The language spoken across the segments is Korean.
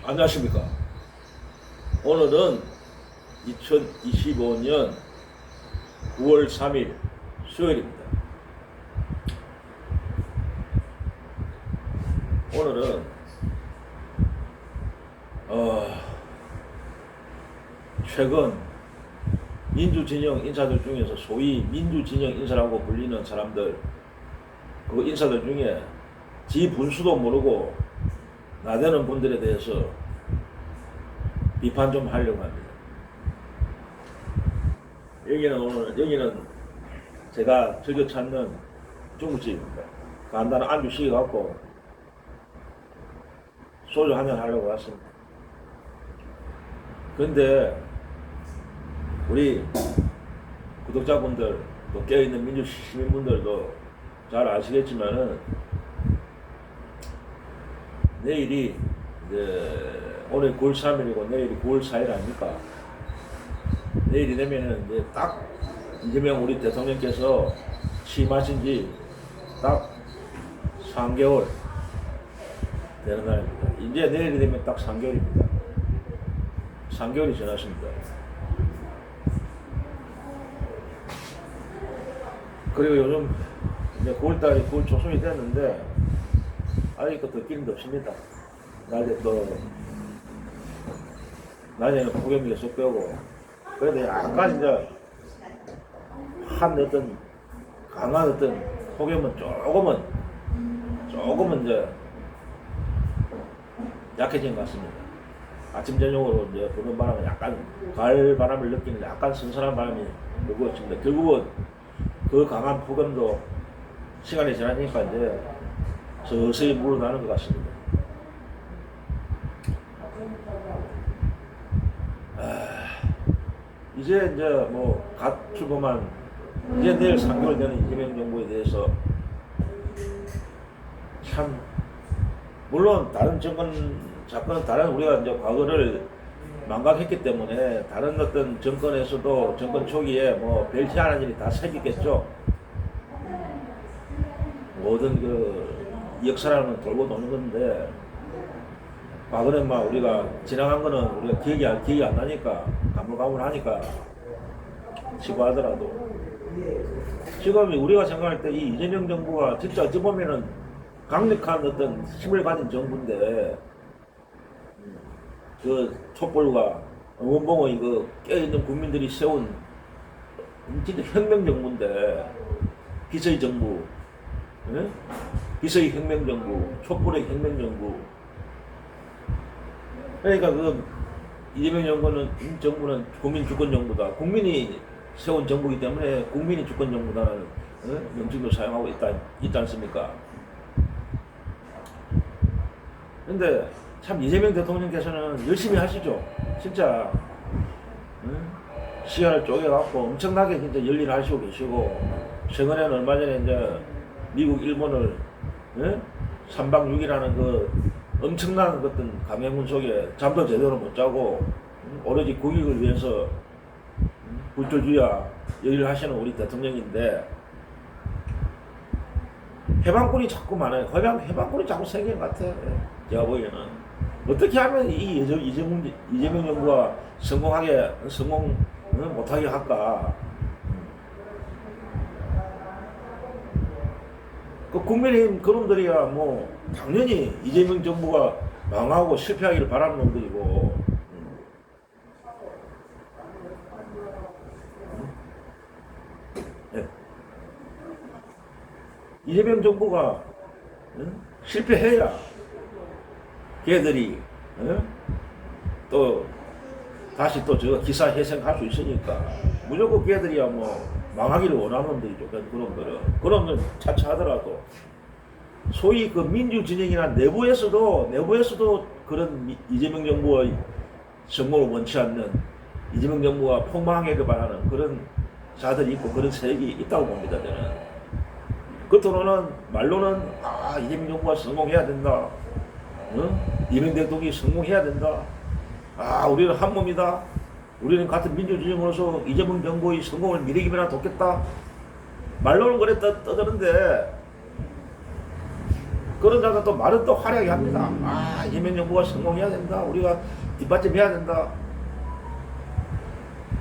안녕하십니까. 오늘은 2025년 9월 3일 수요일입니다. 오늘은 최근 민주진영 인사들 중에서 소위 민주진영 인사라고 불리는 사람들, 그 인사들 중에 지 분수도 모르고 나대는 분들에 대해서 비판 좀 하려고 합니다. 여기는 제가 즐겨 찾는 중국집입니다. 간단한 안주 시켜갖고 소주 한잔 하려고 왔습니다. 근데 우리 구독자분들, 또 깨어있는 민주시민분들도 잘 아시겠지만은 내일이 오늘 9월 3일이고 내일이 9월 4일 아닙니까? 내일이 되면은 이제 딱 이재명 우리 대통령께서 취임하신 지 딱 3개월 되는 날입니다. 이제 내일이 되면 딱 3개월입니다. 3개월이 지났습니다. 그리고 요즘 이제 9월달이 9월 초순이 됐는데 아직도 듣기는 없습니다. 낮에는 폭염이 계속 빼고, 그래도 약간 이제 한 어떤 강한 어떤 폭염은 조금은 이제 약해진 것 같습니다. 아침 저녁으로 이제 부는 바람은 약간 가을 바람을 느끼는 약간 선선한 바람이 불고 있습니다. 결국은 그 강한 폭염도 시간이 지나니까 이제 서서히 물러나는 것 같습니다. 이제 뭐 갓 출범한 이제 내일 3개월 되는 이재명 정부에 대해서 참 물론 다른 사건은 다른 우리가 이제 과거를 망각했기 때문에 다른 어떤 정권에서도 정권 초기에 뭐 별치 않은 일이 다 생기겠죠. 모든 그 역사라는 돌고 도는 건데 과거는 막 우리가 지나간 거는 우리가 기억이 안 나니까 가물가물하니까 치고 하더라도 지금 우리가 생각할 때 이 이재명 정부가 진짜 어찌 보면은 강력한 어떤 힘을 가진 정부인데 그 촛불과 원봉의 그 깨어있는 국민들이 세운 진짜 혁명 정부인데 기서의 정부, 예? 기서의 혁명 정부, 촛불의 혁명 정부. 그러니까 그 이재명 정부는 국민 주권 정부다. 국민이 세운 정부이기 때문에 국민이 주권 정부다는 명칭도 사용하고 있지 않습니까? 근데 참 이재명 대통령께서는 열심히 하시죠. 진짜 시간을 쪼개갖고 엄청나게 진짜 열일하시고 계시고, 최근에는 얼마 전에 이제 미국 일본을 3박 6일하는 그 엄청난 어떤 강행군 속에 잠도 제대로 못 자고 오로지 국익을 위해서 불철주야 열일을 하시는 우리 대통령인데 해방꾼이 자꾸 많아요. 해방꾼이 자꾸 생긴 것 같아요. 제가 보기에는 어떻게 하면 이 이재명 정부가 성공 못하게 할까? 그 국민의힘 그놈들이야 뭐 당연히 이재명 정부가 망하고 실패하기를 바라는 놈들이고, 이재명 정부가 실패해야 걔들이 또 다시 또 저 기사 회생할 수 있으니까 무조건 걔들이야 뭐 망하기를 원하는 놈들이죠. 그런 차차 하더라도 소위 그 민주진영이나 내부에서도 그런 이재명 정부의 성공을 원치 않는, 이재명 정부가 폭망하기를 바라는 그런 자들이 있고 그런 세력이 있다고 봅니다. 저는 겉으로는 말로는 이재명 정부가 성공해야 된다, 이재명 대통령이 성공해야 된다, 우리는 한 몸이다, 우리는 같은 민주진영으로서 이재명 정부의 성공을 미래기면하 돕겠다, 말로는 그래 떠드는데 그런 자가 또 말은 또 화려하게 합니다. 아, 이재명 정부가 성공해야 된다. 우리가 뒷받침해야 된다.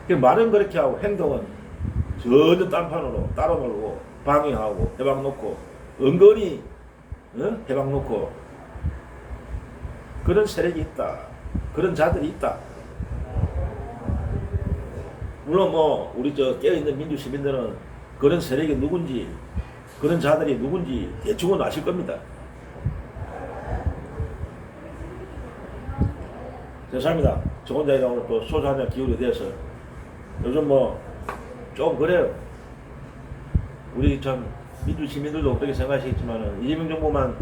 말은 그렇게 하고 행동은 전혀 딴판으로 따로 놀고 방해하고 해방 놓고 은근히 해방 놓고 그런 세력이 있다. 그런 자들이 있다. 물론 뭐 우리 저 깨어있는 민주 시민들은 그런 세력이 누군지 그런 자들이 누군지 대충은 아실 겁니다. 죄송합니다. 저 혼자 오늘 또 소주 한잔 기울여 대서 요즘 뭐 좀 그래요. 우리 참 민주 시민들도 그렇게 생각하시겠지만은 이재명 정부만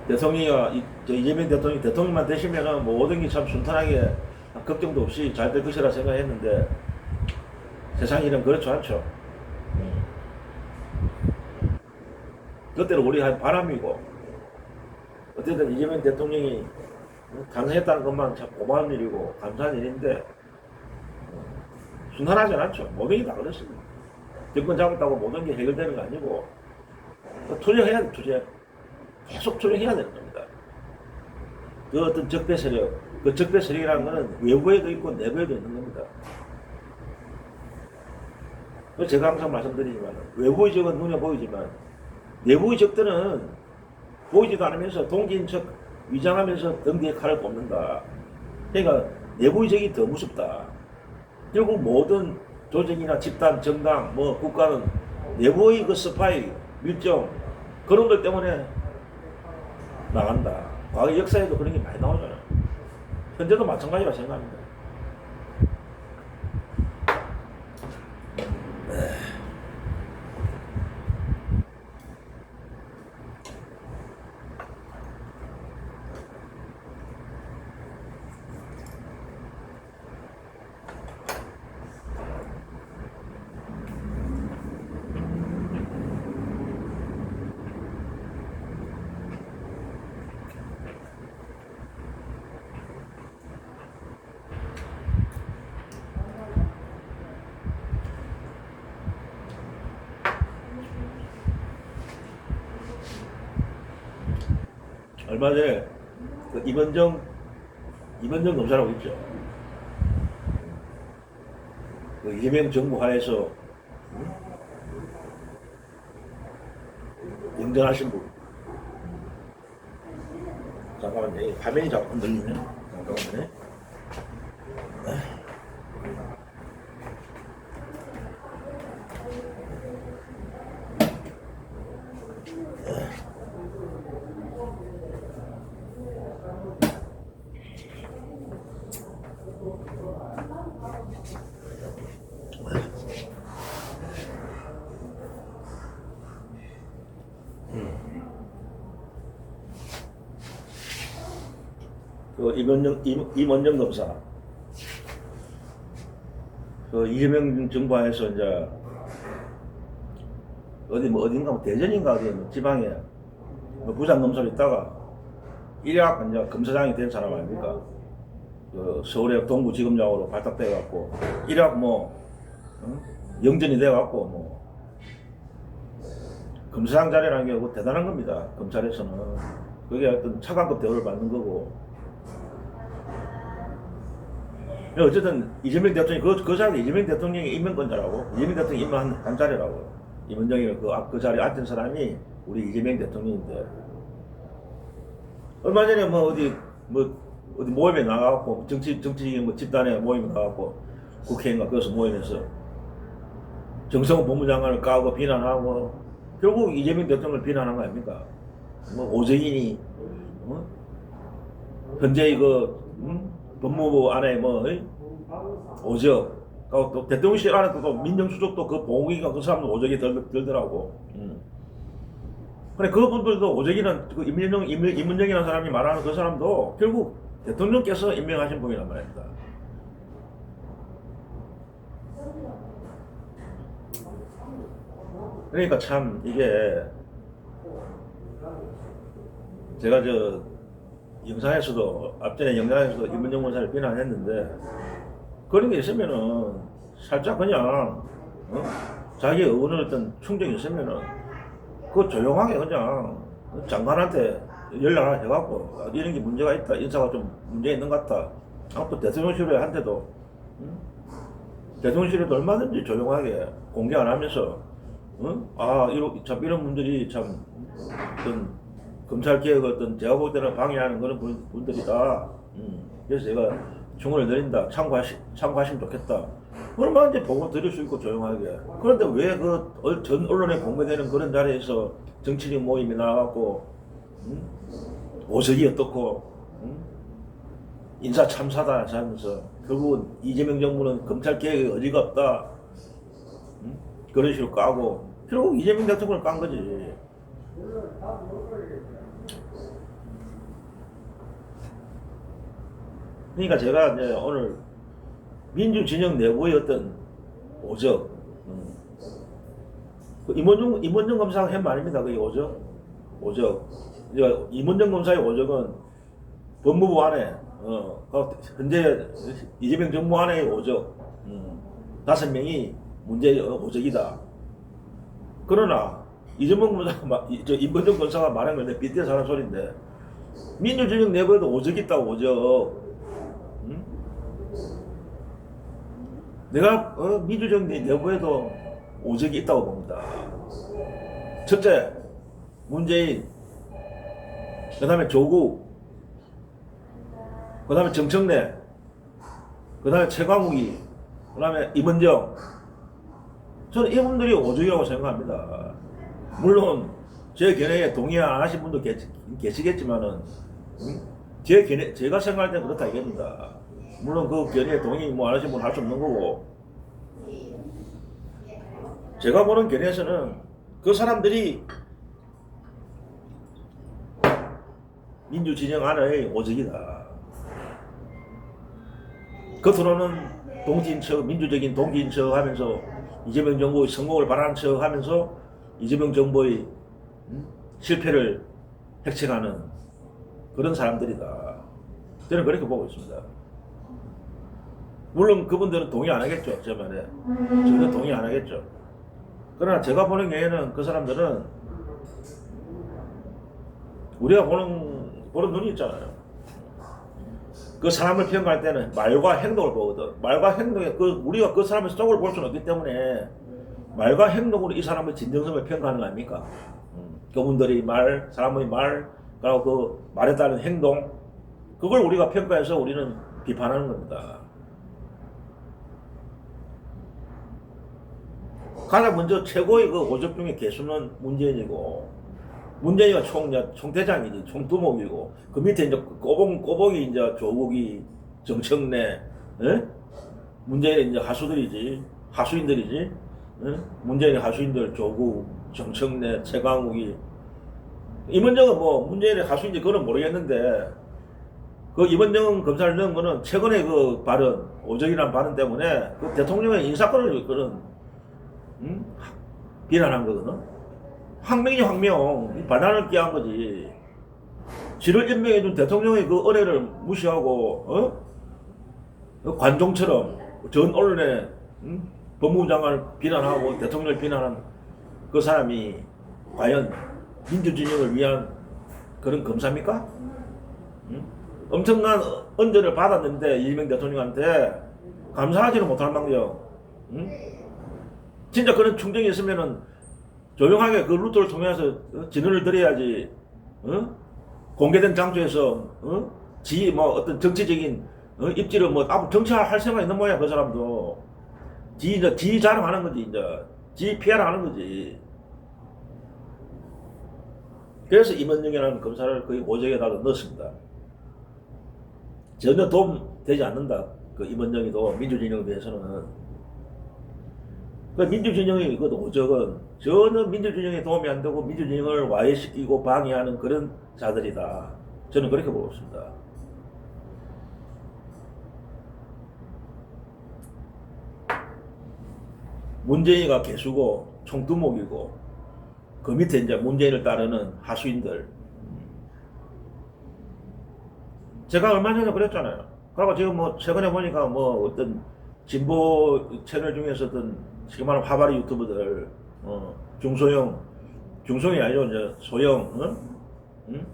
대통령이 이재명 대통령만 되시면은 뭐 모든 게 참 순탄하게 걱정도 없이 잘 될 것이라 생각했는데 세상 일은 그렇지 않죠. 그때는 우리 한 바람이고 어쨌든 이재명 대통령이 당선했다는 것만 참 고마운 일이고 감사한 일인데 순탄하지 않죠. 모든 게 다 그렇습니다. 정권 잡았다고 모든 게 해결되는 거 아니고 투쟁해야 돼. 투쟁. 계속 투쟁해야 되는 겁니다. 그 어떤 적대 세력, 그 적대 세력이라는 것은 외부에도 있고 내부에도 있는 겁니다. 제가 항상 말씀드리지만 외부의 적은 눈에 보이지만 내부의 적들은 보이지도 않으면서 동기인 척 위장하면서 등 뒤에 칼을 꼽는다. 그러니까 내부의 적이 더 무섭다. 결국 모든 조직이나 집단, 정당, 뭐 국가는 내부의 그 스파이, 밀정 그런 것 때문에 나간다. 과거 역사에도 그런 게 많이 나오잖아요. 현재도 마찬가지라 생각합니다. 얼마 전에 그 임원정 검사라고 있죠. 그 이재명 정부 하에서 영전하신 분. 잠깐만요. 화면이 자꾸 흔들리네. 잠깐만요. 그 임원정 검사, 그 이재명 정부에서 이제 어딘가 뭐 대전인가 어디 뭐 지방에 뭐 부장 검사로 있다가 일약 이제 검사장이 된 사람 아닙니까? 그 서울의 동부지검장으로 발탁돼 갖고 일약 뭐 영전이 돼 갖고 뭐 검사장 자리라는 게 뭐 대단한 겁니다. 검찰에서는 그게 어떤 차관급 대우를 받는 거고. 어쨌든 이재명 대통령이 그 자리 이재명 대통령이 임명권자라고, 이재명 대통령이 임명한 자리라고. 임원정이 그 자리에 앉은 사람이 우리 이재명 대통령인데 얼마 전에 뭐 어디 모임에 나가갖고 정치적인 뭐 집단에 모임에 나가갖고 국회인가 거기서 모임에서 정성호 법무장관을 까고 비난하고 결국 이재명 대통령을 비난한 거 아닙니까? 뭐 오정인이 현재 법무부 안에 뭐 오적 또 대통령실 안에 또 민정수석도 그 봉욱이가 그 사람도 오적이 들더라고. 그래 그분들도 오적이는 그 임문정이라는 사람이 말하는 그 사람도 결국 대통령께서 임명하신 분이란 말입니다. 그러니까 참 이게 제가 저 영상에서도 앞전에 영상에서도 임문정 검사를 비난했는데 그런 게 있으면은 살짝 그냥 자기의 어느 어떤 충정이 있으면은 그 조용하게 그냥 장관한테 연락을 해갖고 이런 게 문제가 있다, 인사가 좀 문제 있는 것 같다. 또 대통령실에 한테도 대통령실에도 얼마든지 조용하게 공개 안 하면서 참 이런 분들이 참 어떤 검찰 개혁 어떤 제가 볼 때는 방해하는 그런 분들이다. 그래서 제가 충원을 드린다. 참고하시면 좋겠다. 그러면 이제 보고 드릴 수 있고 조용하게. 그런데 왜 그 전 언론에 공개되는 그런 자리에서 정치적 모임이 나와갖고 오석이 어떻고 인사 참사다 하면서 결국은 이재명 정부는 검찰 개혁에 의지가 없다. 그런 식으로 까고 결국 이재명 대통령을 깐 거지. 그러니까 제가 이제 오늘 민주진영 내부의 어떤 오적, 임원정 검사가 한 말입니다. 그게 오적. 그러니까 임원정 검사의 오적은 법무부 안에, 현재 이재명 정부 안의 오적, 5명이 문제의 오적이다. 그러나 이재명 검사가, 임원정 검사가 말한 건 내 빗대서 하는 소리인데, 민주진영 내부에도 오적이 있다고, 오적. 내가 민주정부 내부에도 오적이 있다고 봅니다. 첫째, 문재인, 그 다음에 조국, 그 다음에 정청래, 그 다음에 최광욱이, 그 다음에 임은정. 저는 이분들이 오적이라고 생각합니다. 물론 제 견해에 동의 안 하신 분도 계시겠지만은 제가 생각할 때 그렇다 이겁니다. 물론 그 견해에 동의 안 하신 분 할 수 없는 거고, 제가 보는 견해에서는 그 사람들이 민주진영 안의 오적이다. 겉으로는 동지인 척, 민주적인 동지인 척 하면서 이재명 정부의 성공을 바라는 척 하면서 이재명 정부의 실패를 획책하는 그런 사람들이다. 저는 그렇게 보고 있습니다. 물론 그분들은 동의 안 하겠죠. 제 말에. 전혀 동의 안 하겠죠. 그러나 제가 보는 경우에는 그 사람들은 우리가 보는 눈이 있잖아요. 그 사람을 평가할 때는 말과 행동을 보거든. 말과 행동에 우리가 그 사람의 속을 볼 수는 없기 때문에 말과 행동으로 이 사람의 진정성을 평가하는 거 아닙니까? 그분들의 말, 사람의 말, 그리고 그 말에 따른 행동, 그걸 우리가 평가해서 우리는 비판하는 겁니다. 가장 먼저 최고의 그 오적 중에 개수는 문재인이고, 문재인이가 총대장이지, 총두목이고, 그 밑에 이제 꼬봉이 이제 조국이, 정청래, 문재인이 이제 하수인들이지, 문재인의 하수인들, 조국, 정청래, 최광욱이, 임은정은 뭐 문재인의 하수인지 그건 모르겠는데, 그 임은정 검사를 넣은 거는 최근에 그 발언, 오적이라는 발언 때문에 그 대통령의 인사권을 비난한 거거든. 황명이 황명, 반란을 끼한 거지. 지를 임명해준 대통령의 그 은혜를 무시하고, 관종처럼 전 언론에 법무부 장관을 비난하고 대통령을 비난한 그 사람이 과연 민주진영을 위한 그런 검사입니까? 엄청난恩전을 받았는데 이재명 대통령한테 감사하지는 못할 망정. 진짜 그런 충정이 있으면은 조용하게 그 루트를 통해서 진언을 드려야지. 공개된 장소에서 뭐 어떤 정치적인 입지를 뭐 앞으로 정치할 생각 있는 모양. 그 사람도 지 자랑하는 거지. 이제 지 PR하는 거지. 그래서 임은정이라는 검사를 거의 오적에다가 넣었습니다. 전혀 도움 되지 않는다. 그 임은정이도 민주진영에 대해서는. 그 민주진영의 그 오적은 전혀 민주진영에 도움이 안 되고 민주진영을 와해시키고 방해하는 그런 자들이다. 저는 그렇게 보고 있습니다. 문재인이가 개수고 총두목이고 그 밑에 이제 문재인을 따르는 하수인들. 제가 얼마 전에 그랬잖아요. 그리고 지금 뭐 최근에 보니까 뭐 어떤 진보 채널 중에서 어떤 지금 말하는 화바리 유튜버들, 중소형 중성이 아니고 이제 소형, 응? 응?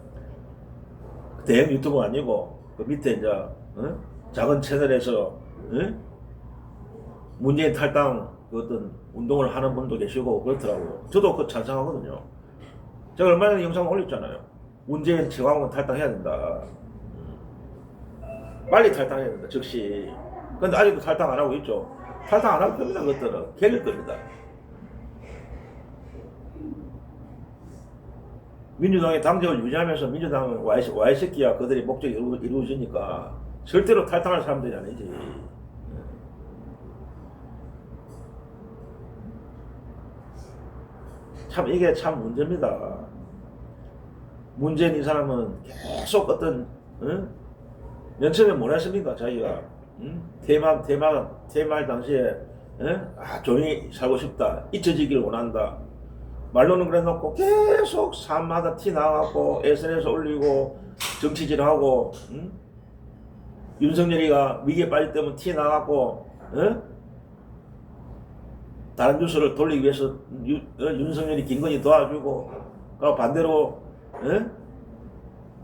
대형 유튜브 아니고 그 밑에 이제 작은 채널에서 문재인 탈당 그 어떤 운동을 하는 분도 계시고 그렇더라고요. 저도 그 찬성하거든요. 제가 얼마 전에 영상 올렸잖아요. 문재인 최강욱은 탈당해야 된다. 빨리 탈당해야 된다. 즉시. 근데 아직도 탈당 안 하고 있죠. 탈당 안 할 겁니다. 그것들은 개길 겁니다. 민주당의 당적을 유지하면서 민주당은 와이새끼야 그들이 목적이 이루어지니까 절대로 탈당할 사람들이 아니지. 참 이게 참 문제입니다. 문재인 이 사람은 계속 어떤 맨 처음에 뭘 했습니까? 자기가 퇴임할 당시에 조용히 살고 싶다, 잊혀지길 원한다. 말로는 그래놓고 계속 삶마다 티 나가고 SNS 올리고 정치질하고 윤석열이가 위기에 빠질 때면 티 나가고 다른 뉴스를 돌리기 위해서 윤석열이 김건희 도와주고 그 반대로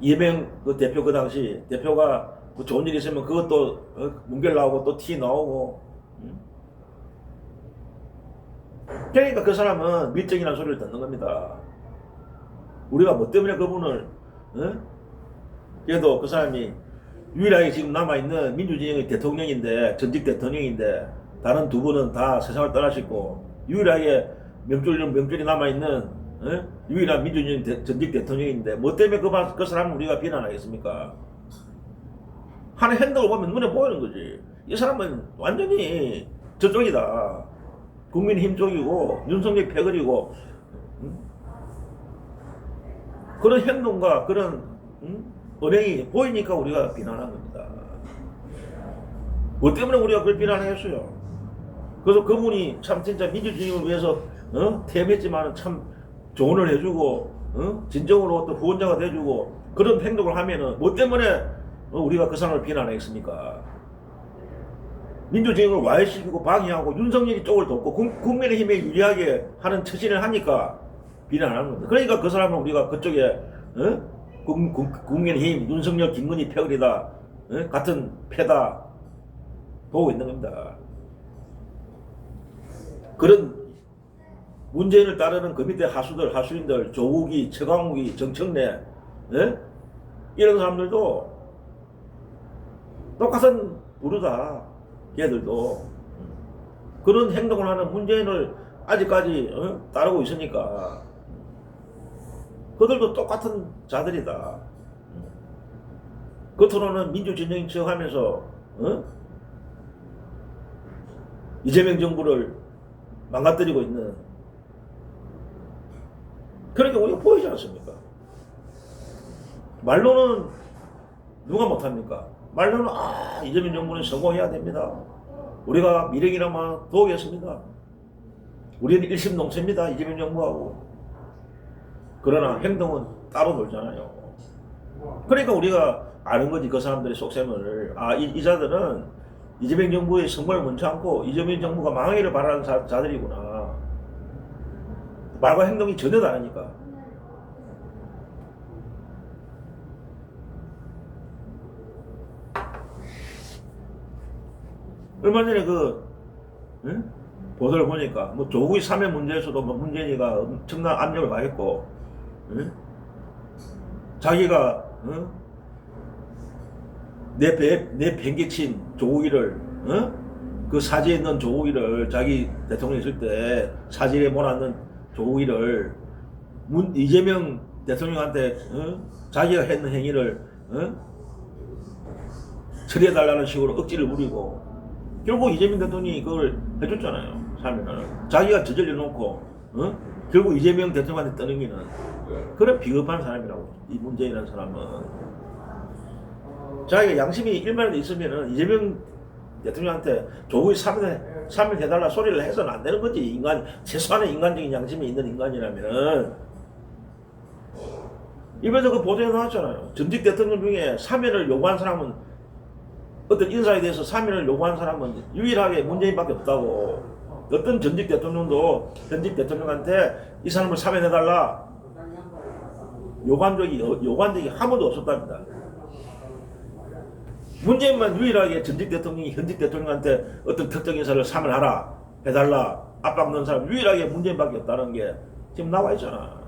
이재명 그 대표 그 당시 대표가 그 좋은 일 있으면 그것도 문결 나오고 또 티 나오고 그러니까 그 사람은 밀정이라는 소리를 듣는 겁니다. 우리가 뭐 때문에 그분을 그래도 그 사람이 유일하게 지금 남아있는 민주진영의 대통령인데 전직 대통령인데 다른 두 분은 다 세상을 떠나셨고 유일하게 명줄이 남아있는 유일한 민주진영 전직 대통령인데 뭐 때문에 그 사람을 우리가 비난하겠습니까? 하는 행동을 보면 눈에 보이는 거지. 이 사람은 완전히 저쪽이다. 국민의힘 쪽이고 윤석열 패거리고 그런 행동과 그런 언행이 보이니까 우리가 비난한 겁니다. 뭐 때문에 우리가 그걸 비난했어요. 그래서 그분이 참 진짜 민주주의를 위해서 퇴임했지만 참 조언을 해주고 진정으로 또 후원자가 돼주고 그런 행동을 하면은 뭐 때문에 우리가 그 사람을 비난하겠습니까? 민주주의를 와해시키고 방해하고 윤석열이 쪽을 돕고 국민의힘에 유리하게 하는 처신을 하니까 비난하는 겁니다. 그러니까 그 사람은 우리가 그쪽에 국민의힘 윤석열 김건희 패거리다 같은 패다 보고 있는 겁니다. 그런 문재인을 따르는 그 밑에 하수인들 조국이 최강욱이 정청래 이런 사람들도 똑같은 부르다. 걔들도 그런 행동을 하는 문재인을 아직까지 따르고 있으니까 그들도 똑같은 자들이다. 겉으로는 민주진영인 척 하면서 이재명 정부를 망가뜨리고 있는 그러니까 우리가 보이지 않습니까? 말로는 누가 못합니까? 말로는 이재명 정부는 성공해야 됩니다. 우리가 미래기나마 도우겠습니다. 우리는 일심동체입니다. 이재명 정부하고. 그러나 행동은 따로 놀잖아요. 그러니까 우리가 아는 거지 그 사람들의 속셈을. 이 자들은 이재명 정부의 성공을 원치 않고 이재명 정부가 망하기를 바라는 자들이구나. 말과 행동이 전혀 다르니까. 얼마 전에 보도를 보니까 뭐 조국의 사면 문제에서도 뭐 문재인이가 엄청난 압력을 가했고 자기가 내 팽개친 조국이를 그 사지에 있는 조국이를 자기 대통령 있을 때 사지에 몰아넣는 조국이를 이재명 대통령한테 자기가 했는 행위를 처리해달라는 식으로 억지를 부리고 결국 이재명 대통령이 그걸 해줬잖아요. 사면을 자기가 저질러놓고 결국 이재명 대통령한테 떠넘기는 그런 비겁한 사람이라고. 이 문재인이라는 사람은 자기가 양심이 1만이라도 있으면은 이재명 대통령한테 조국이 사면해달라 소리를 해서는 안 되는 거지. 최소한의 인간적인 양심이 있는 인간이라면은. 이번에도 그 보도에 나왔잖아요. 전직 대통령 중에 사면을 요구한 사람은 어떤 인사에 대해서 사면을 요구한 사람은 유일하게 문재인밖에 없다고. 어떤 전직 대통령도 전직 대통령한테 이 사람을 사면해달라 요구한 적이 한 번도 없었답니다. 문재인만 유일하게 전직 대통령이 현직 대통령한테 어떤 특정 인사를 사면하라 해달라 압박 넣은 사람 유일하게 문재인밖에 없다는 게 지금 나와 있잖아.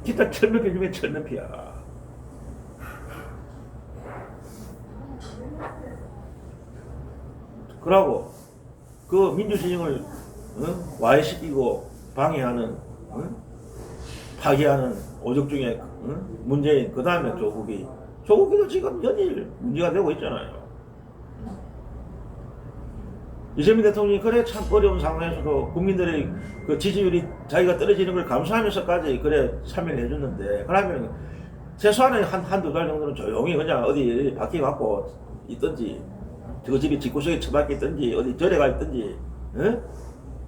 진짜 철면피 중에 철면피야. 그러고 그 민주진영을 와해시키고 방해하는 파괴하는 오적 중에 문재인 그 다음에 조국이도 지금 연일 문제가 되고 있잖아요. 이재명 대통령이 그래 참 어려운 상황에서도 국민들의 그 지지율이 자기가 떨어지는 걸 감수하면서까지 그래 참여를 해줬는데 그러면 최소한의 한두 달 정도는 조용히 그냥 어디 밖에 갖고 있든지 저 집이 집구석에 처박혀 있든지 어디 절에 가 있든지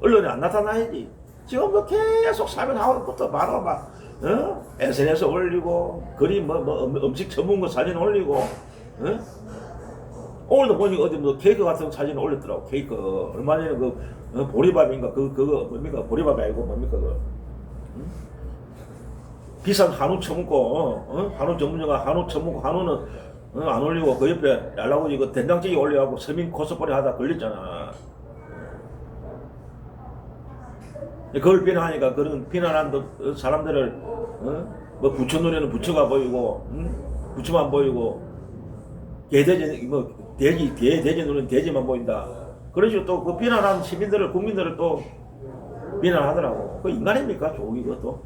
언론에 안 나타나야지. 지금 뭐 계속 사면하고 것도 바로 막 SNS 올리고 그림 음식 전문가 사진 올리고 오늘도 보니까 어디 뭐 케이크 같은 사진 올렸더라고. 케이크 얼마 전에 그 보리밥인가 그거 뭡니까 보리밥이 아니고 뭡니까 비싼 한우 처먹고 한우 전문가가 한우 처먹고 한우는 안 올리고 그 옆에 yar라고 이거 된장찌개 올려갖고 서민 코스프레 하다 걸렸잖아. 그걸 비난하니까 그런 비난한 사람들을 뭐 부처 노래는 부처가 보이고 부처만 보이고 개돼지 뭐 돼지 노래는 돼지만 보인다. 그런 식으로 또 그 비난한 시민들을 국민들을 또 비난하더라고. 그 인간입니까 조국이 그것도?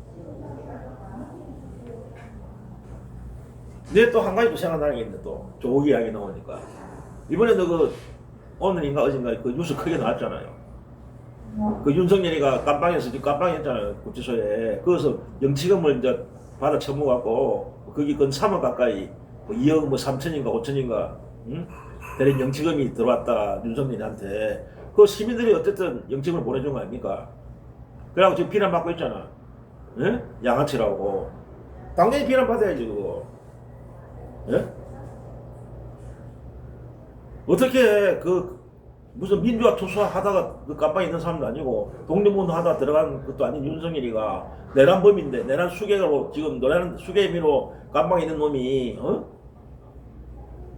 근데 또 한 가지 또 생각나는 게 있는데 또 조국 이야기 나오니까 이번에도 그 오늘인가 어젠가 그 뉴스 크게 나왔잖아요. 그 윤석열이가 깜빵했잖아요 구치소에. 거기서 영치금을 이제 받아 처먹어갖고 거기 건 3억 가까이 뭐 2억 뭐 3천인가 5천인가 대략 영치금이 들어왔다 윤석열한테. 그 시민들이 어쨌든 영치금을 보내준 거 아닙니까? 그래갖고 지금 비난받고 있잖아. 양아치라고. 당연히 비난받아야지 그거. 어떻게 무슨 민주화 투사 하다가 그 깜빵에 있는 사람도 아니고 독립운동 하다가 들어간 것도 아닌 윤석열이가 내란범인데 내란 수괴로 지금 내란 수괴미로 깜빵에 있는 놈이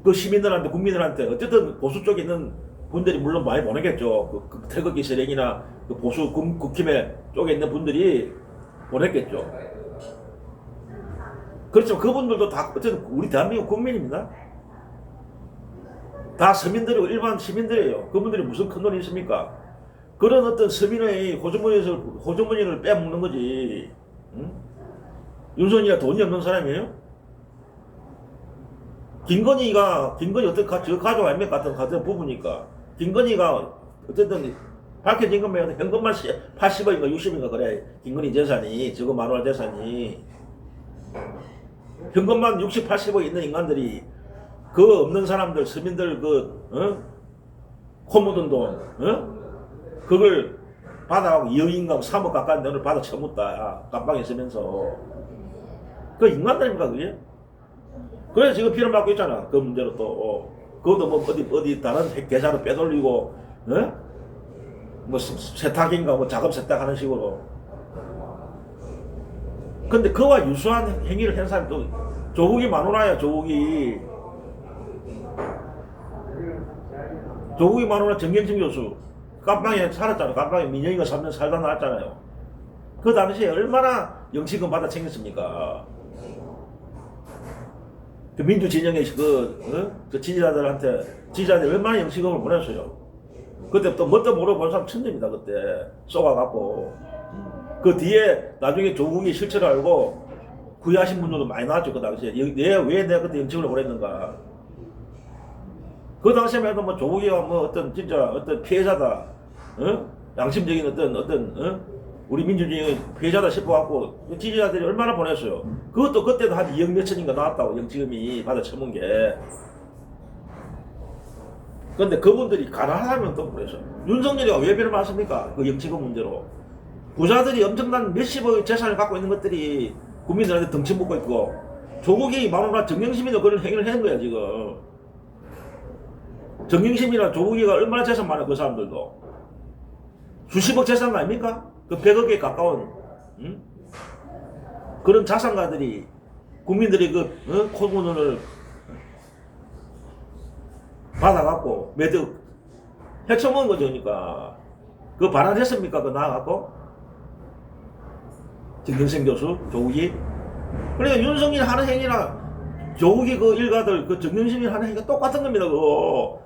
그 시민들한테 국민들한테 어쨌든 보수 쪽에 있는 분들이 물론 많이 보냈겠죠. 그 태극기 세력이나 그 보수 국힘의 쪽에 있는 분들이 보냈겠죠. 그렇지만 그분들도 다 어쨌든 우리 대한민국 국민입니다. 다 서민들이고 일반 시민들이에요. 그분들이 무슨 큰 돈이 있습니까? 그런 어떤 서민의 호주머니를 빼먹는 거지. 윤석열이가 돈이 없는 사람이에요? 김건희 어떻게 저 가족 아닙니까? 같은 부부니까. 김건희가 어쨌든 밝혀진 것만 현금만 80억인가 60억인가 그래. 김건희 재산이 저거 마누라 재산이 현금만 60, 80억 있는 인간들이 그 없는 사람들, 서민들 코 묻은 돈, 그걸 받아가고 2억인가 3억 가까이 돈을 받아 처먹다. 깜빵에 있으면서. 그 인간들입니까, 그게? 그래서 지금 비난받고 있잖아. 그 문제로 또. 그것도 뭐 어디 다른 계좌로 빼돌리고, 뭐 세탁인가 뭐 작업 세탁하는 식으로. 근데 그와 유사한 행위를 한 사람이 또 조국이 마누라야, 조국이 마누라 정경심 교수 깜빵에 살았잖아. 깜빵에 민영이가 3년 살다 나왔잖아요. 그 당시에 얼마나 영치금 받아 챙겼습니까? 그 민주 진영의 그 지지자들 얼마나 영치금을 보냈어요. 그때 또 뭣도 모르고 본 사람 천재입니다. 그때 쏘아갖고 그 뒤에 나중에 조국이 실체를 알고 구애하신 분들도 많이 나왔죠. 그 당시에 왜 내가 그때 영치금을 보냈는가. 그 당시에만 해도 뭐 조국이가 뭐 진짜 어떤 피해자다, 양심적인 어떤 우리 민주주의의 피해자다 싶어갖고 지지자들이 얼마나 보냈어요. 그것도 그때도 한 2억 몇천인가 나왔다고 영치금이 받아 처먹은 게. 근데 그분들이 가난하면 또 그래서 윤석열이가 왜 비를 맞습니까? 그 영치금 문제로. 부자들이 엄청난 몇십억의 재산을 갖고 있는 것들이 국민들한테 덩치 묶고 있고 조국이 마누라 정경심이도 그런 행위를 하는 거야 지금. 정경심이나 조국이가 얼마나 재산 많아, 그 사람들도. 수십억 재산 아닙니까? 그 100억에 가까운, 응? 그런 자산가들이, 국민들이 그, 코문을 받아갖고, 매득, 핵쳐먹은 거죠, 그러니까. 그거 반환했습니까? 그거 나와갖고? 정경심 교수, 조국이. 그러니까 윤석열이 하는 행위나, 조국이 그 일가들, 그 정경심이 하는 행위가 똑같은 겁니다, 그거.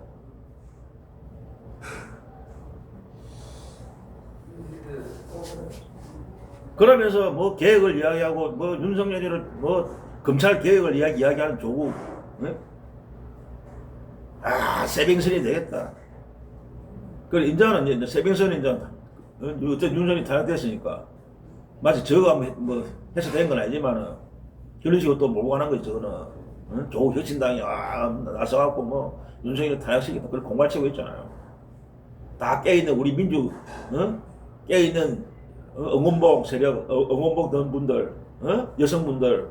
그러면서 뭐 계획을 이야기하고 뭐 윤석열이를 뭐 검찰 개혁을 이야기하는 조국, 네? 아 세빙선이 되겠다. 그래 인자는 이제 세빙선이 이제 어쨌든 윤석열이 탄핵됐으니까 마치 저거 뭐 해서 된 건 아니지만은 그런 식으로 또 몰고 가는 거지 저거는. 응? 조국 혁신당이 나서갖고 뭐 윤석열을 탄핵시키다 그걸 공갈치고 있잖아요. 다 깨있는 우리 민주, 깨있는 응원복 세력, 응원복 던 분들, 여성분들,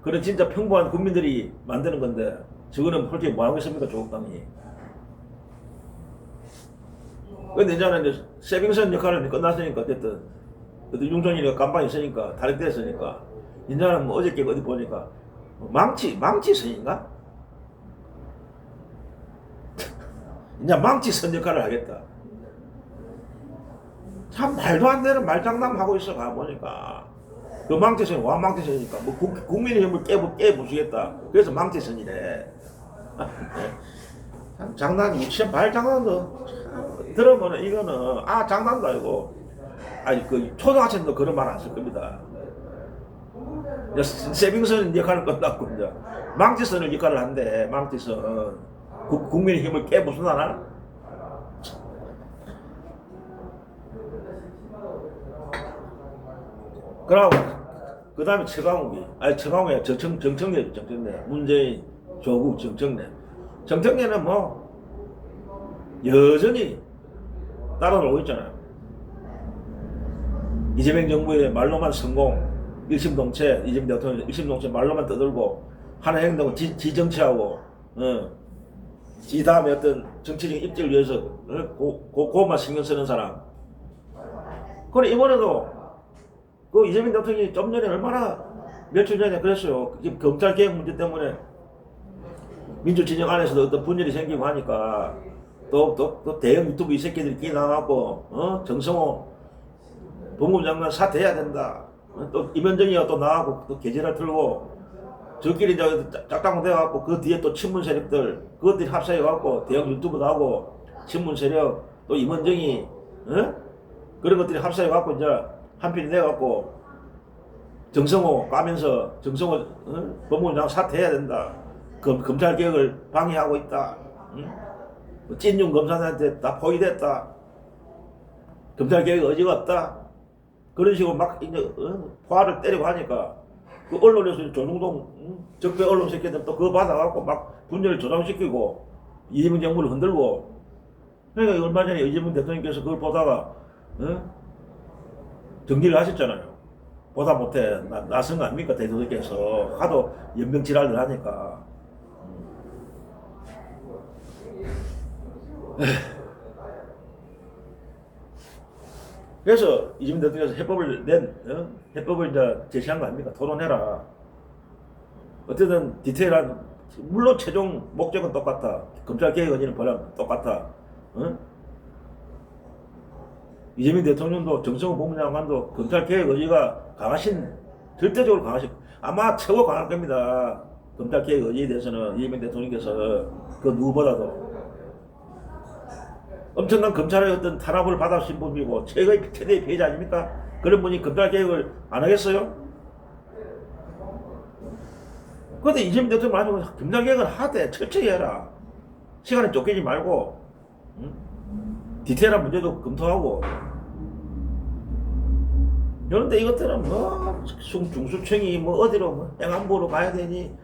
그런 진짜 평범한 국민들이 만드는 건데, 저거는 솔직히 뭐 하고 있습니까, 조국당이. 근데 이제는 세빙선 역할은 끝났으니까, 어쨌든 윤석열이가 간판이 있으니까, 탈핵됐으니까, 이제는 뭐 어저께 어디 보니까, 망치선인가? 이제 망치선 역할을 하겠다. 참 말도 안 되는 말장난하고 있어 가보니까 그 망치선 왕망치선이니까 뭐 국민의힘을 깨부수겠다 그래서 망치선이래. 참 장난이 유치한 말장난도 들으면 이거는 장난도 아니고 아니 그 초등학생도 그런 말 안 쓸 겁니다. 세빙선 역할을 끝났고 이제 망치선을 역할을 한대. 망치선 국민의힘을 깨부수나나? 그러고 그 다음에 최강욱이 최강욱이 정청래 문재인 조국 정청래는 뭐 여전히 따라오고 있잖아요. 이재명 정부의 말로만 성공 일심동체 이재명 대통령 일심동체 말로만 떠들고 하는 행동은 지정치하고 지 다음에 어떤 정치적인 입지를 위해서 그것만 신경 쓰는 사람. 그래 이번에도 그 이재명 대통령이 좀 전에 얼마나 며칠 전에 그랬어요. 검찰 개혁 문제 때문에 민주진영 안에서도 어떤 분열이 생기고 하니까 또 대형 유튜브 이 새끼들이 끼 나와갖고 정성호 법무부 장관 사퇴해야 된다. 또 임현정이가 또 나와갖고 또 계제를 틀고 저끼리 이제 짝짝꿍 돼갖고 그 뒤에 또 친문 세력들 그것들이 합사해갖고 대형 유튜브 나오고 친문 세력 또 임현정이 그런 것들이 합사해갖고 이제 한편이 돼갖고 정성호 까면서 정성호 법무부 장관 사퇴해야 된다. 검찰 개혁을 방해하고 있다. 찐윤 검사들한테 다 포위됐다. 검찰 개혁 의지가 없다. 그런 식으로 막 이제 포화를 때리고 하니까 그 언론에서 조중동 적배 언론 새끼들 또 그거 받아갖고 막 분열을 조장시키고 이재명 정부를 흔들고. 그러니까 얼마 전에 이재명 대통령께서 그걸 보다가 정리를 하셨잖아요. 보다 못해 나선 거 아닙니까 대통령께서 하도 연병질환을 하니까. 그래서 이재명 대통령께서 해법을 이제 제시한 거 아닙니까? 토론해라. 어쨌든 디테일한 물론 최종 목적은 똑같아. 검찰 개혁 의지는 보면 똑같아. 이재명 대통령도 정성호 법무부 장관도 검찰 개혁 의지가 강하신, 절대적으로 강하신, 아마 최고 강할 겁니다. 검찰 개혁 의지에 대해서는 이재명 대통령께서 그 누구보다도 엄청난 검찰의 어떤 탄압을 받아신 분이고 최대의 피해자 아닙니까? 그런 분이 검찰 개혁을 안 하겠어요? 그런데 이재명 대통령 말하면 검찰 개혁을 하되 철저히 해라. 시간에 쫓기지 말고 디테일한 문제도 검토하고. 그런데 이것들은 뭐 중수청이 뭐 어디로 뭐 행안부로 가야 되니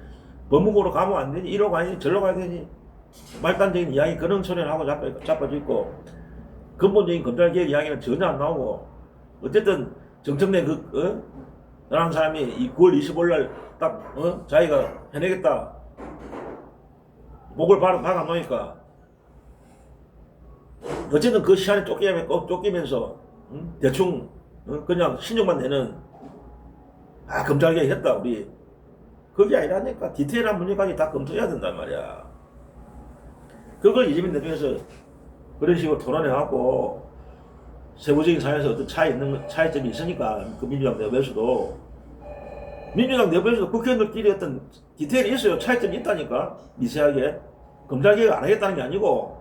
법무부로 가면 안 되니 이러고 가야 되니 저러고 가야 되니 말단적인 이야기 그런 소리를 하고 자빠져 있고 근본적인 검찰개혁 이야기는 전혀 안 나오고. 어쨌든 정청래 라는 사람이 이 9월 25일 날 딱 자기가 해내겠다 목을 박아 놓으니까 어쨌든 그 시간에 쫓기면서 대충 그냥 신용만 내는 검찰개혁 했다 우리. 그게 아니라니까. 디테일한 문제까지 다 검토해야 된단 말이야. 그걸 이재명 대통령에서 그런 식으로 토론해갖고 세부적인 사회에서 어떤 차이점이 있으니까 그 민주당 내부에서도 국회의원들끼리 어떤 디테일이 있어요. 차이점이 있다니까. 미세하게. 검찰개혁 안 하겠다는 게 아니고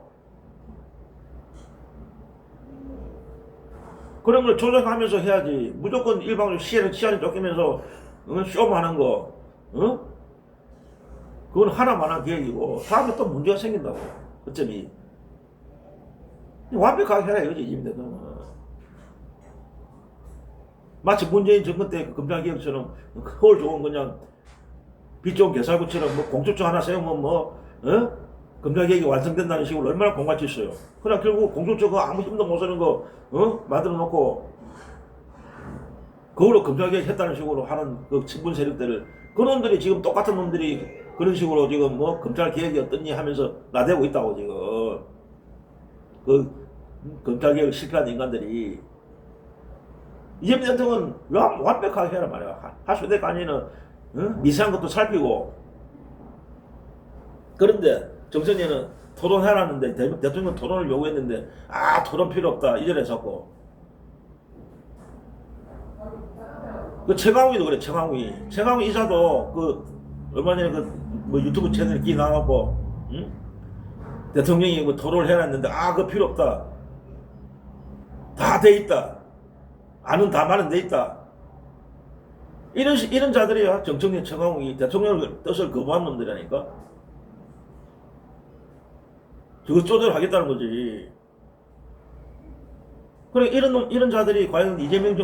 그런 걸 조정하면서 해야지. 무조건 일방적으로 시간이 쫓기면서 쇼만 하는 거 그건 하나만한 계획이고 다음에 또 문제가 생긴다고. 어차피 완벽하게 해라 이거지 이재명 대통령은. 마치 문재인 정권 때 그 검찰개혁처럼 허울 좋은 그냥 빛 좋은 개살구처럼 뭐 공수처 하나 세우면 검찰개혁이 완성된다는 식으로 얼마나 공갈치 있어요. 그러나 결국 공수처 그 아무 힘도 못 쓰는 거 만들어 놓고 그걸로 검찰개혁 했다는 식으로 하는 그 친분 세력들을, 그 놈들이 지금 똑같은 놈들이 그런 식으로 지금 검찰개혁이 어떠니 하면서 나대고 있다고 지금. 그 검찰개혁 실패한 인간들이. 이재명 대통령은 완벽하게 해라 말이야. 하수대 간이는 미세한 것도 살피고. 그런데 정선이는 토론해라는데 대통령 토론을 요구했는데 토론 필요 없다 이전에 자꾸. 그 최강욱이도 그래. 최강욱 이사도 그 얼마 전에 뭐 유튜브 채널 끼 나와갖고 대통령이 뭐 토론을 해놨는데 그거 필요 없다. 다 돼 있다. 아는 다 말은 돼 있다. 이런 자들이야. 정청래, 최강욱이 대통령의 뜻을 거부한 놈들이라니까. 저거 조절하겠다는 거지. 그래, 이런 자들이 과연 이재명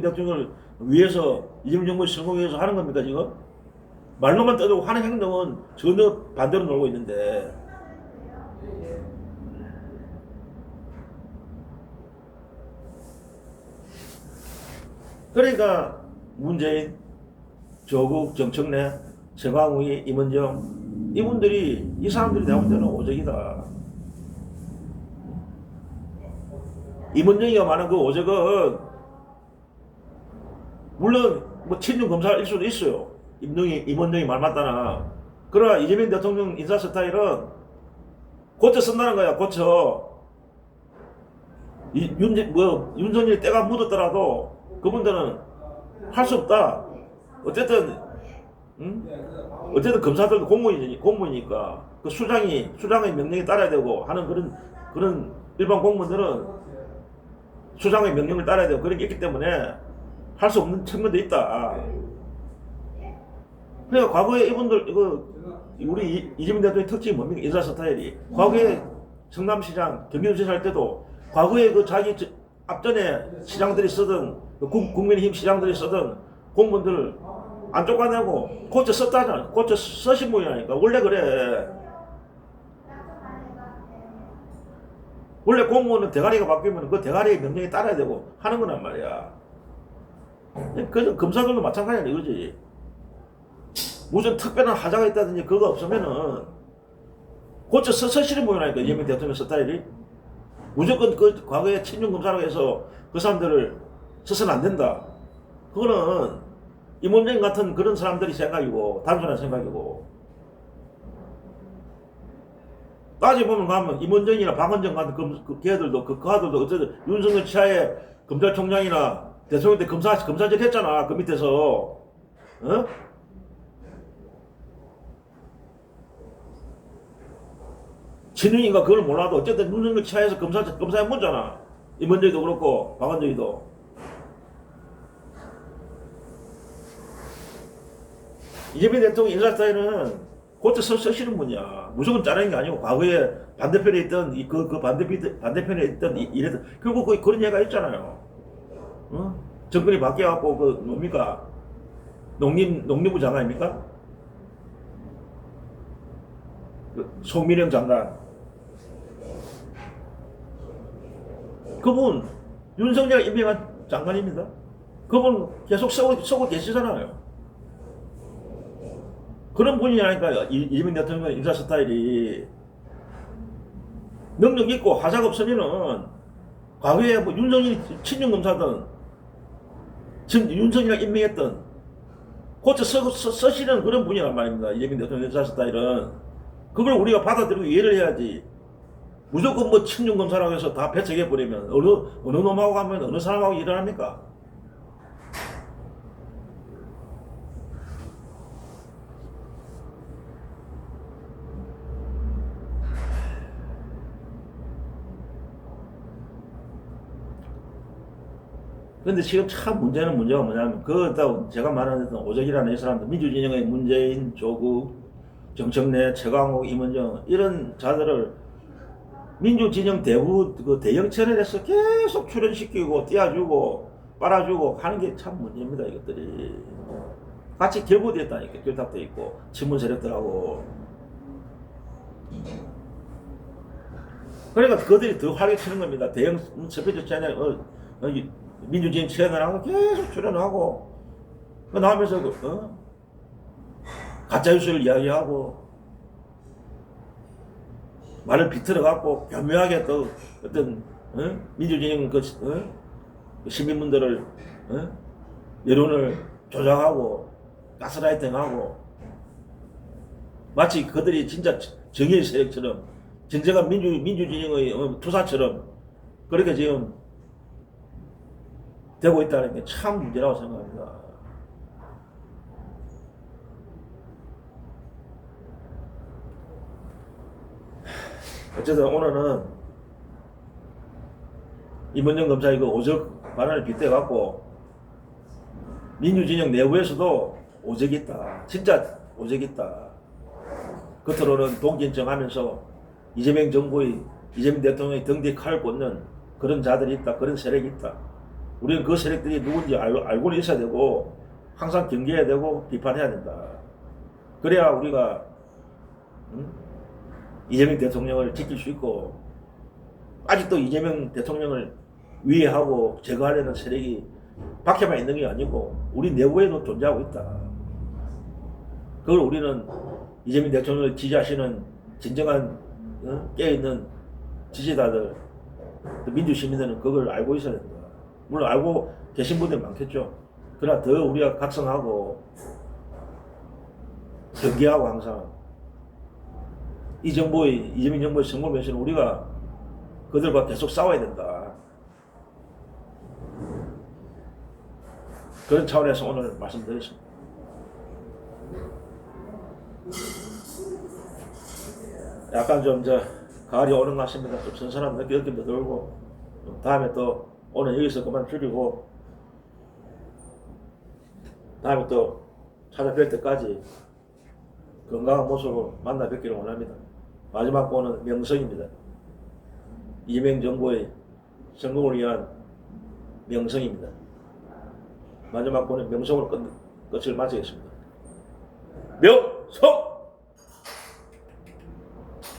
대통령을 위해서, 이재명 정부의 성공을 위해서 하는 겁니까, 지금? 말로만 떠들고 하는 행동은 전혀 반대로 놀고 있는데. 그러니까 문재인, 조국, 정청래, 최광욱이, 임은정 이 사람들이 내가 볼 때는 오적이다. 임은정이가 말하는 그 오적은 물론 뭐 친중 검사일 수도 있어요. 임은정이 말 맞다나. 그러나 이재명 대통령 인사 스타일은 고쳐 쓴다는 거야. 고쳐. 윤석열이 때가 묻었더라도 그분들은 할 수 없다. 어쨌든 검사들도 공무원이니까 그 수장의 명령에 따라야 되고 하는 그런 일반 공무원들은 수장의 명령을 따라야 되고 그런 게 있기 때문에 할 수 없는 측면도 있다. 그러니까 과거에 이분들 우리 이재명 대통령의 특징이 뭡니까? 인사 스타일이. 과거에 성남시장, 경기도지사 할 때도 과거에 그 자기 앞전에 시장들이 쓰던 국민의힘 시장들이 쓰던 공무원들 안 쫓아내고 고쳐 썼다잖아. 고쳐 쓰신 분이라니까. 원래 그래. 원래 공무원은 대가리가 바뀌면 그 대가리의 명령에 따라야 되고 하는 거란 말이야. 그 검사들도 마찬가지야 이거지. 무슨 특별한 하자가 있다든지 그거 없으면은 고쳐 쓰시는 분이라니까. 이재명 대통령 스타일이. 무조건 그 과거에 친중 검사라고 해서 그 사람들을 써서는 안 된다. 그거는 임원장 같은 그런 사람들이 생각이고 단순한 생각이고. 따져보면 가면 임원정이나 박원정 같은 그 걔들도 그 아들도 어쨌든 윤석열 치하에 검찰총장이나 대통령 때 검사직 했잖아. 그 밑에서. 친윤인가 그걸 몰라도 어쨌든 윤석열 치하에서 검사해 보잖아. 임원정이도 그렇고 박원정이도. 이재명 대통령 인사 스타일은 고쳐 쓰시는 분이야. 무조건 자르는 게 아니고 과거에 반대편에 있던 반대편에 있던 이랬던 결국 그런 얘기가 있잖아요. 정권이 바뀌어갖고 뭡니까? 농림부 장관입니까? 송민영 장관. 그분 윤석열 임명한 장관입니다. 그분 계속 쓰고 계시잖아요. 그런 분이라니까요. 이재명 대통령 인사 스타일이. 능력 있고 하자가 없으면은 과거에 뭐 윤석열이 친윤검사든 지금 윤석열이가 임명했던 고쳐 쓰시는 그런 분이란 말입니다. 이재명 대통령 여사 스타일은. 그걸 우리가 받아들이고 이해를 해야지. 무조건 뭐 친윤검사라고 해서 다 배척해버리면 어느 놈하고 가면 어느 사람하고 일을 합니까? 근데 지금 참 문제가 뭐냐면, 제가 말하는 오적이라는 이 사람들, 민주진영의 문재인, 조국, 정청래, 최강욱, 임원정, 이런 자들을 민주진영 대부 그 대형 채널에서 계속 출연시키고, 띄워주고, 빨아주고 하는 게 참 문제입니다, 이것들이. 같이 결부됐다니까, 결탁돼 있고, 친문 세력들하고. 그러니까 그들이 더 활개 치는 겁니다. 대형 스피드 채널, 민주주의 채널하고 계속 출연하고, 그 나오면서, 가짜뉴스를 이야기하고, 말을 비틀어갖고, 교묘하게 또, 어떤, 민주주의 시민분들을, 여론을 조작하고, 가스라이팅하고, 마치 그들이 진짜 정의의 세력처럼, 진정한 민주주의의 투사처럼, 그렇게 지금, 되고 있다는 게 참 문제라고 생각합니다. 어쨌든 오늘은 임원정 검사 이거 오적 발언을 빗대갖고 민주진영 내부에서도 오적이 있다. 진짜 오적이 있다. 겉으로는 동진정하면서 이재명 정부의 이재명 대통령의 등뒤에 칼을 꽂는 그런 자들이 있다. 그런 세력이 있다. 우리는 그 세력들이 누군지 알고는 있어야 되고 항상 경계해야 되고 비판해야 된다. 그래야 우리가 이재명 대통령을 지킬 수 있고, 아직도 이재명 대통령을 위해하고 제거하려는 세력이 밖에만 있는 게 아니고 우리 내부에도 존재하고 있다. 그걸 우리는 이재명 대통령을 지지하시는 진정한 깨어있는 지지자들, 민주시민들은 그걸 알고 있어야 된다. 물론 알고 계신 분들이 많겠죠. 그러나 더 우리가 각성하고 경계하고 항상 이재명 정부의 성공을 위해서는 우리가 그들과 계속 싸워야 된다. 그런 차원에서 오늘 말씀드렸습니다. 약간 좀 가을이 오는 것 같습니다. 좀 선선한 느낌도 들고, 다음에 또 오늘 여기서 그만 줄이고 다음에 또 찾아뵐 때까지 건강한 모습으로 만나 뵙기를 원합니다. 마지막 곡은 명성입니다. 이재명 정부의 성공을 위한 명성입니다. 마지막 곡은 명성으로 끝을 마치겠습니다. 명성!